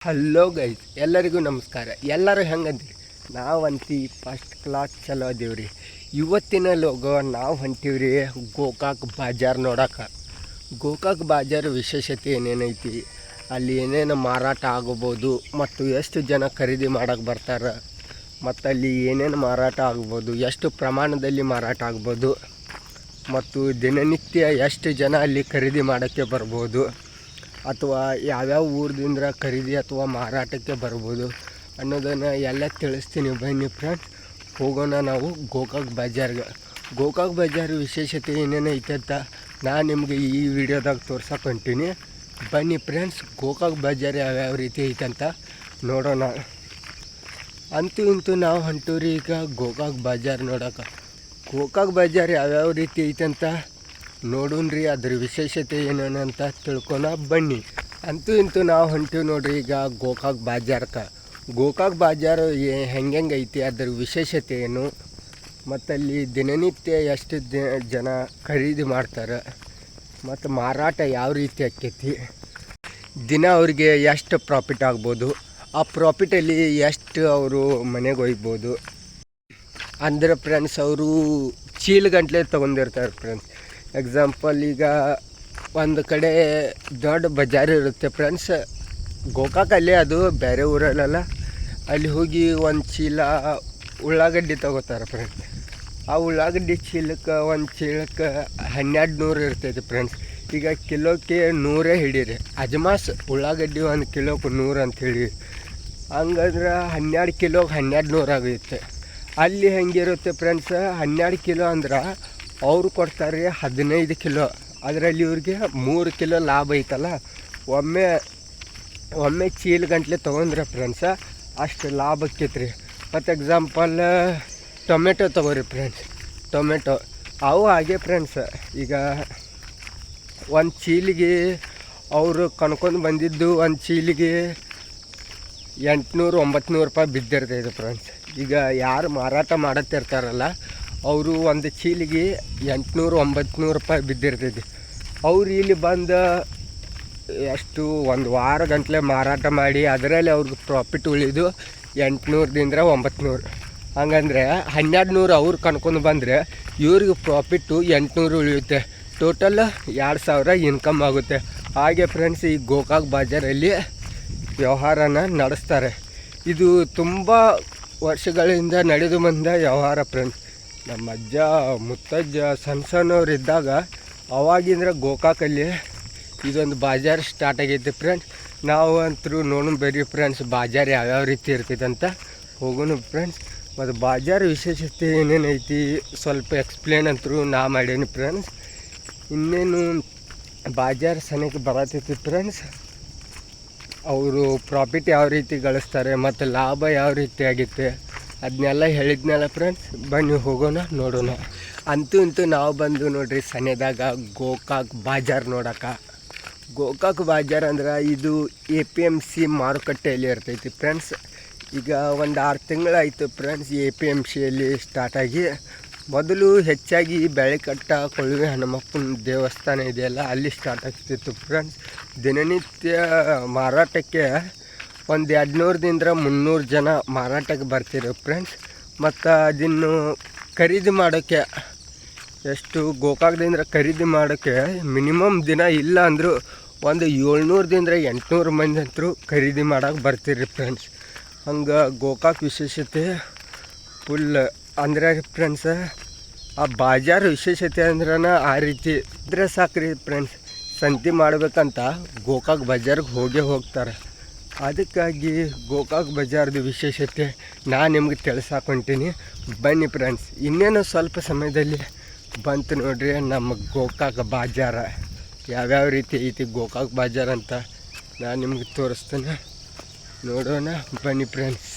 Hello guys, ಎಲ್ಲರಿಗೂ ನಮಸ್ಕಾರ. ಎಲ್ಲರೂ ಹೆಂಗಂದ್ರಿ? ನಾವಂತಿ ಫಸ್ಟ್ ಕ್ಲಾಸ್ ಚಲೋ ಅದೀವ್ರಿ. ಇವತ್ತಿನ ಲೋಗೋ ನಾವು ಹೊಂಟೀವ್ರಿ ಗೋಕಾಕ್ ಬಾಜಾರ್ ನೋಡೋಕೆ. ಗೋಕಾಕ್ ಬಾಜಾರ್ ವಿಶೇಷತೆ ಏನೇನೈತಿ, ಅಲ್ಲಿ ಏನೇನು ಮಾರಾಟ ಆಗ್ಬೋದು ಮತ್ತು ಎಷ್ಟು ಜನ ಖರೀದಿ ಮಾಡೋಕೆ ಬರ್ತಾರೆ, ಮತ್ತು ಅಲ್ಲಿ ಏನೇನು ಮಾರಾಟ ಆಗ್ಬೋದು, ಎಷ್ಟು ಪ್ರಮಾಣದಲ್ಲಿ ಮಾರಾಟ ಆಗ್ಬೋದು, ಮತ್ತು ದಿನನಿತ್ಯ ಎಷ್ಟು ಜನ ಅಲ್ಲಿ ಖರೀದಿ ಮಾಡೋಕ್ಕೆ ಬರ್ಬೋದು, ಅಥವಾ ಯಾವ್ಯಾವ ಊರಿಂದ ಖರೀದಿ ಅಥವಾ ಮಾರಾಟಕ್ಕೆ ಬರ್ಬೋದು ಅನ್ನೋದನ್ನು ಎಲ್ಲ ತಿಳಿಸ್ತೀನಿ. ಬನ್ನಿ ಫ್ರೆಂಡ್ಸ್, ಹೋಗೋಣ ನಾವು ಗೋಕಾಕ್ ಬಜಾರ್ಗೆ. ಗೋಕಾಕ್ ಬಜಾರ್ ವಿಶೇಷತೆ ಏನೇನೈತೆ ಅಂತ ನಾನು ನಿಮಗೆ ಈ ವಿಡಿಯೋದಾಗ ತೋರ್ಸಕ್ಕೆ ಹೊಂಟೀನಿ. ಬನ್ನಿ ಫ್ರೆಂಡ್ಸ್, ಗೋಕಾಕ್ ಬಜಾರ್ ಯಾವ್ಯಾವ ರೀತಿ ಐತೆ ಅಂತ ನೋಡೋಣ. ಅಂತೂ ಇಂತೂ ನಾವು ಹೊಂಟೂರಿ ಈಗ ಗೋಕಾಕ್ ಬಜಾರ್ ನೋಡೋಕೆ. ಗೋಕಾಕ್ ಬಜಾರ್ ಯಾವ್ಯಾವ ರೀತಿ ಐತೆ ಅಂತ ನೋಡೋಣ್ರಿ, ಅದ್ರ ವಿಶೇಷತೆ ಏನೇನಂತ ತಿಳ್ಕೊಳ ಬನ್ನಿ. ಅಂತೂ ಇಂತೂ ನಾವು ಹೊಂಟೀವಿ ನೋಡ್ರಿ ಈಗ ಗೋಕಾಕ್ ಬಾಜಾರ್ಗೆ. ಗೋಕಾಕ್ ಬಾಜಾರು ಹೆಂಗೆ ಐತಿ, ಅದ್ರ ವಿಶೇಷತೆ ಏನು, ಮತ್ತು ಅಲ್ಲಿ ದಿನನಿತ್ಯ ಎಷ್ಟು ಜನ ಖರೀದಿ ಮಾಡ್ತಾರೆ, ಮತ್ತು ಮಾರಾಟ ಯಾವ ರೀತಿ ಆಕ್ಕೈತಿ, ದಿನ ಅವ್ರಿಗೆ ಎಷ್ಟು ಪ್ರಾಫಿಟ್ ಆಗ್ಬೋದು, ಆ ಪ್ರಾಫಿಟಲ್ಲಿ ಎಷ್ಟು ಅವರು ಮನೆಗೆ ಒಯ್ಬೋದು ಅಂದ್ರೆ ಫ್ರೆಂಡ್ಸ್, ಅವರು ಚೀಲಗಂಟ್ಲೆ ತೊಗೊಂಡಿರ್ತಾರೆ ಫ್ರೆಂಡ್ಸ್. ಎಕ್ಸಾಂಪಲ್, ಈಗ ಒಂದು ಕಡೆ ದೊಡ್ಡ ಬಜಾರ್ ಇರುತ್ತೆ ಫ್ರೆಂಡ್ಸ್, ಗೋಕಾಕಲ್ಲಿ, ಅದು ಬೇರೆ ಊರಲ್ಲ. ಅಲ್ಲಿ ಹೋಗಿ ಒಂದು ಚೀಲ ಉಳ್ಳಾಗಡ್ಡಿ ತೊಗೋತಾರೆ ಫ್ರೆಂಡ್ಸ್. ಆ ಉಳ್ಳಾಗಡ್ಡಿ ಚೀಲಕ್ಕೆ ಒಂದು ಚೀಲಕ್ಕೆ 1200 ಇರ್ತೈತಿ ಫ್ರೆಂಡ್ಸ್. ಈಗ ಕಿಲೋಕ್ಕೆ 100 ಹಿಡೀರಿ, ಅಜಮಾಸ್ ಉಳ್ಳಾಗಡ್ಡಿ 1 ಕಿಲೋಕ್ಕೆ 100 ಅಂಥೇಳಿ. ಹಂಗಂದ್ರೆ 12 ಕಿಲೋಗೆ 1200 ಆಗುತ್ತೆ. ಅಲ್ಲಿ ಹೆಂಗಿರುತ್ತೆ ಫ್ರೆಂಡ್ಸ್, 12 ಕಿಲೋ ಅಂದ್ರೆ ಅವರು ಕೊಡ್ತಾರೆ 15 ಕಿಲೋ. ಅದರಲ್ಲಿ ಇವ್ರಿಗೆ 3 ಕಿಲೋ ಲಾಭ ಐತಲ್ಲ. ಒಮ್ಮೆ ಚೀಲ ಗಂಟ್ಲೆ ತೊಗೊಂಡ್ರೆ ಫ್ರೆಂಡ್ಸ ಅಷ್ಟು ಲಾಭ ಆಕ್ಕೈತ್ರಿ. ಮತ್ತು ಎಕ್ಸಾಂಪಲ್ ಟೊಮೆಟೊ ತೊಗೋರಿ ಫ್ರೆಂಡ್ಸ್, ಟೊಮೆಟೊ ಅವು ಹಾಗೆ ಫ್ರೆಂಡ್ಸ್. ಈಗ ಒಂದು ಚೀಲಿಗೆ ಅವರು ಕನ್ಕೊಂಡು ಬಂದಿದ್ದು ಒಂದು ಚೀಲಿಗೆ 800-900 ರೂಪಾಯಿ ಬಿದ್ದಿರ್ತೈತೆ ಫ್ರೆಂಡ್ಸ್. ಈಗ ಯಾರು ಮಾರಾಟ ಮಾಡತ್ತಿರ್ತಾರಲ್ಲ, ಅವರು ಒಂದು ಚೀಲಿಗೆ 800-900 ರೂಪಾಯಿ ಬಿದ್ದಿರ್ತೈತಿ. ಅವ್ರು ಇಲ್ಲಿ ಬಂದು ಎಷ್ಟು ಒಂದು ವಾರ ಗಂಟಲೆ ಮಾರಾಟ ಮಾಡಿ ಅದರಲ್ಲಿ ಅವ್ರಿಗೆ ಪ್ರಾಫಿಟ್ ಉಳಿದು 800-900. ಹಂಗಂದರೆ 1200 ಅವ್ರು ಕನ್ಕೊಂಡು ಬಂದರೆ ಇವ್ರಿಗೆ ಪ್ರಾಫಿಟ್ಟು 800 ಉಳಿಯುತ್ತೆ. ಟೋಟಲ್ 2000 ಇನ್ಕಮ್ ಆಗುತ್ತೆ. ಹಾಗೆ ಫ್ರೆಂಡ್ಸ್, ಈ ಗೋಕಾಕ್ ಬಾಜಾರಲ್ಲಿ ವ್ಯವಹಾರನ ನಡೆಸ್ತಾರೆ. ಇದು ತುಂಬ ವರ್ಷಗಳಿಂದ ನಡೆದು ಬಂದ ವ್ಯವಹಾರ ಫ್ರೆಂಡ್ಸ್. ನಮ್ಮ ಅಜ್ಜ ಮುತ್ತಜ್ಜ ಸಣ್ಣವ್ರು ಇದ್ದಾಗ ಅವಾಗಿಂದ್ರೆ ಗೋಕಾಕಲ್ಲಿ ಇದೊಂದು ಬಾಜಾರ್ ಸ್ಟಾರ್ಟ್ ಆಗೈತೆ ಫ್ರೆಂಡ್ಸ್. ನಾವು ಅಂತರೂ ನೋಡೋಣ ಬರ್ರಿ ಫ್ರೆಂಡ್ಸ್, ಬಾಜಾರ್ ಯಾವ್ಯಾವ ರೀತಿ ಇರ್ತೈತೆ ಅಂತ ಹೋಗೋಣ ಫ್ರೆಂಡ್ಸ್. ಮತ್ತು ಬಾಜಾರ್ ವಿಶೇಷತೆ ಏನೇನೈತಿ ಸ್ವಲ್ಪ ಎಕ್ಸ್ಪ್ಲೇನ್ ಅಂತರೂ ನಾ ಮಾಡೀನಿ ಫ್ರೆಂಡ್ಸ್. ಇನ್ನೇನು ಬಾಜಾರ್ ಸನಿಯಕ್ಕೆ ಬರತೈತಿ ಫ್ರೆಂಡ್ಸ್. ಅವರು ಪ್ರಾಫಿಟ್ ಯಾವ ರೀತಿ ಗಳಿಸ್ತಾರೆ ಮತ್ತು ಲಾಭ ಯಾವ ರೀತಿ ಆಗುತ್ತೆ ಅದನ್ನೆಲ್ಲ ಹೇಳಿದ್ನಲ್ಲ ಫ್ರೆಂಡ್ಸ್. ಬನ್ನಿ ಹೋಗೋಣ ನೋಡೋಣ. ಅಂತೂ ಇಂತೂ ನಾವು ಬಂದು ನೋಡ್ರಿ ಸನೇದಾಗ ಗೋಕಾಕ್ ಬಾಜಾರ್ ನೋಡೋಕೆ. ಗೋಕಾಕ್ ಬಾಜಾರ್ ಅಂದ್ರೆ ಇದು APMC ಮಾರುಕಟ್ಟೆಯಲ್ಲಿ ಇರ್ತೈತಿ ಫ್ರೆಂಡ್ಸ್. ಈಗ ಒಂದು 6 ತಿಂಗಳಾಯಿತು ಫ್ರೆಂಡ್ಸ್ APMCಯಲ್ಲಿ ಸ್ಟಾರ್ಟ್ ಆಗಿ. ಮೊದಲು ಹೆಚ್ಚಾಗಿ ಬೆಳೆಕಟ್ಟ ಕೊಳವೆ ಹನುಮಪ್ಪನ ದೇವಸ್ಥಾನ ಇದೆಯಲ್ಲ, ಅಲ್ಲಿ ಸ್ಟಾರ್ಟ್ ಆಗ್ತಿತ್ತು ಫ್ರೆಂಡ್ಸ್. ದಿನನಿತ್ಯ ಮಾರಾಟಕ್ಕೆ ಒಂದು 200-300 ಜನ ಮಾರಾಟಕ್ಕೆ ಬರ್ತಿರೋ ಫ್ರೆಂಡ್ಸ್. ಮತ್ತು ಅದನ್ನು ಖರೀದಿ ಮಾಡೋಕ್ಕೆ ಎಷ್ಟು ಗೋಕಾಕ್ದಿಂದ ಖರೀದಿ ಮಾಡೋಕ್ಕೆ ಮಿನಿಮಮ್ ದಿನ ಇಲ್ಲ ಅಂದರೂ ಒಂದು 700-800 ಮಂದಿ ಅಂತರೂ ಖರೀದಿ ಮಾಡೋಕೆ ಬರ್ತೀರಿ ಫ್ರೆಂಡ್ಸ್. ಹಂಗೆ ಗೋಕಾಕ್ ವಿಶೇಷತೆ ಫುಲ್ ಅಂದ್ರೆ ಫ್ರೆಂಡ್ಸ, ಆ ಬಾಜಾರ್ ವಿಶೇಷತೆ ಅಂದ್ರೆ ಆ ರೀತಿ ಇದ್ರೆ ಸಾಕ್ರಿ ಫ್ರೆಂಡ್ಸ್. ಸಂತೆ ಮಾಡಬೇಕಂತ ಗೋಕಾಕ್ ಬಜಾರ್ಗೆ ಹೋಗ್ತಾರೆ. ಅದಕ್ಕಾಗಿ ಗೋಕಾಕ್ ಬಜಾರ್ದು ವಿಶೇಷತೆ ನಾನು ನಿಮ್ಗೆ ತಿಳಿಸಾಕೊಂತೀನಿ. ಬನ್ನಿ ಫ್ರೆಂಡ್ಸ್, ಇನ್ನೇನು ಸ್ವಲ್ಪ ಸಮಯದಲ್ಲಿ ಬಂತು ನೋಡ್ರಿ ನಮ್ಮ ಗೋಕಾಕ್ ಬಾಜಾರ. ಯಾವ್ಯಾವ ರೀತಿ ಐತಿ ಗೋಕಾಕ್ ಬಾಜಾರ್ ಅಂತ ನಾನು ನಿಮ್ಗೆ ತೋರಿಸ್ತೇನೆ, ನೋಡೋಣ ಬನ್ನಿ ಫ್ರೆಂಡ್ಸ್.